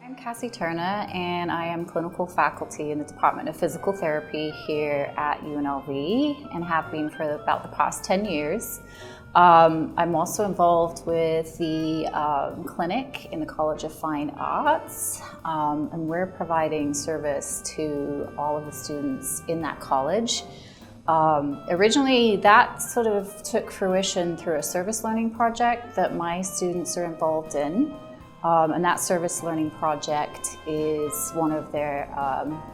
I'm Cassy Turner, and I am clinical faculty in the Department of Physical Therapy here at UNLV and have been for about the past 10 years. I'm also involved with the clinic in the College of Fine Arts, and we're providing service to all of the students in that college. Originally, that sort of took fruition through a service learning project that my students are involved in. And that service learning project is one of their,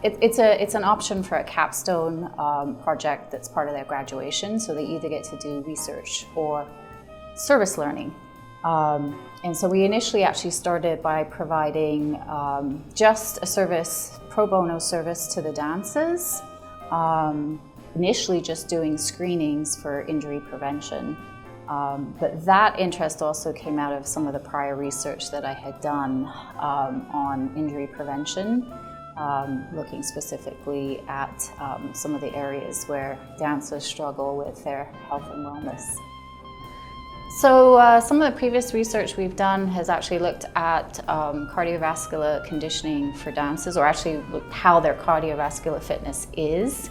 it's an option for a capstone project that's part of their graduation. So they either get to do research or service learning. And so we initially actually started by providing just a service, pro bono service to the dancers. Initially just doing screenings for injury prevention. But that interest also came out of some of the prior research that I had done on injury prevention, looking specifically at some of the areas where dancers struggle with their health and wellness. So some of the previous research we've done has actually looked at cardiovascular conditioning for dancers, or actually how their cardiovascular fitness is.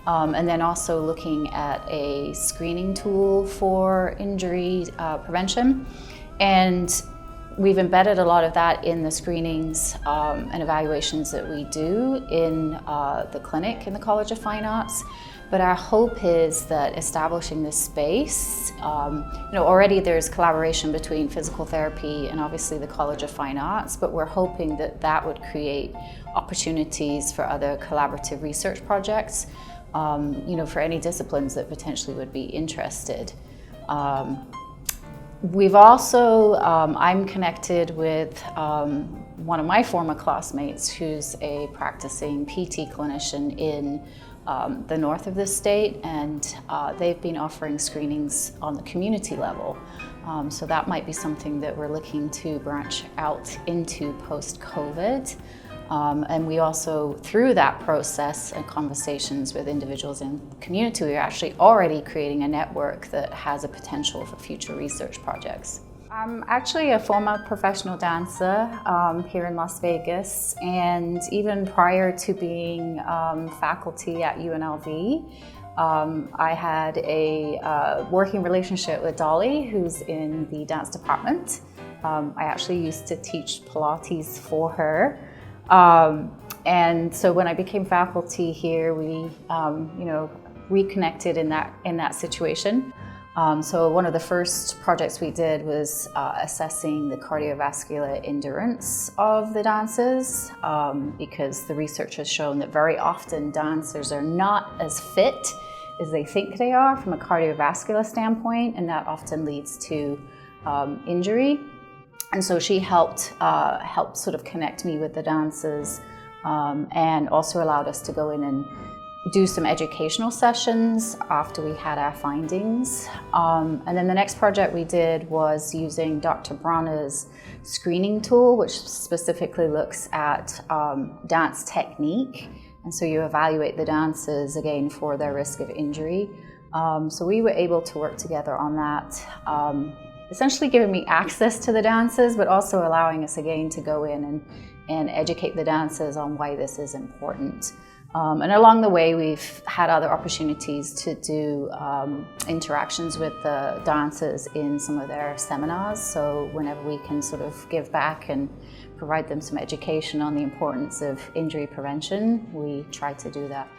And then also looking at a screening tool for injury prevention. And we've embedded a lot of that in the screenings and evaluations that we do in the clinic in the College of Fine Arts. But our hope is that establishing this space, already there's collaboration between physical therapy and obviously the College of Fine Arts, but we're hoping that that would create opportunities for other collaborative research projects. For any disciplines that potentially would be interested. We've also, I'm connected with one of my former classmates who's a practicing PT clinician in the north of the state, and they've been offering screenings on the community level. So that might be something that we're looking to branch out into post-COVID. And we also, through that process and conversations with individuals in the community, we're actually already creating a network that has a potential for future research projects. I'm actually a former professional dancer here in Las Vegas, and even prior to being faculty at UNLV, I had a working relationship with Dolly, who's in the dance department. I actually used to teach Pilates for her. And so when I became faculty here, we, reconnected in that situation. So one of the first projects we did was assessing the cardiovascular endurance of the dancers, because the research has shown that very often dancers are not as fit as they think they are from a cardiovascular standpoint, and that often leads to injury. And so she helped sort of connect me with the dancers, and also allowed us to go in and do some educational sessions after we had our findings. And then the next project we did was using Dr. Bronner's screening tool, which specifically looks at dance technique. And so you evaluate the dancers again for their risk of injury. So we were able to work together on that. Essentially giving me access to the dancers, but also allowing us again to go in and educate the dancers on why this is important. And along the way, we've had other opportunities to do interactions with the dancers in some of their seminars. So whenever we can sort of give back and provide them some education on the importance of injury prevention, we try to do that.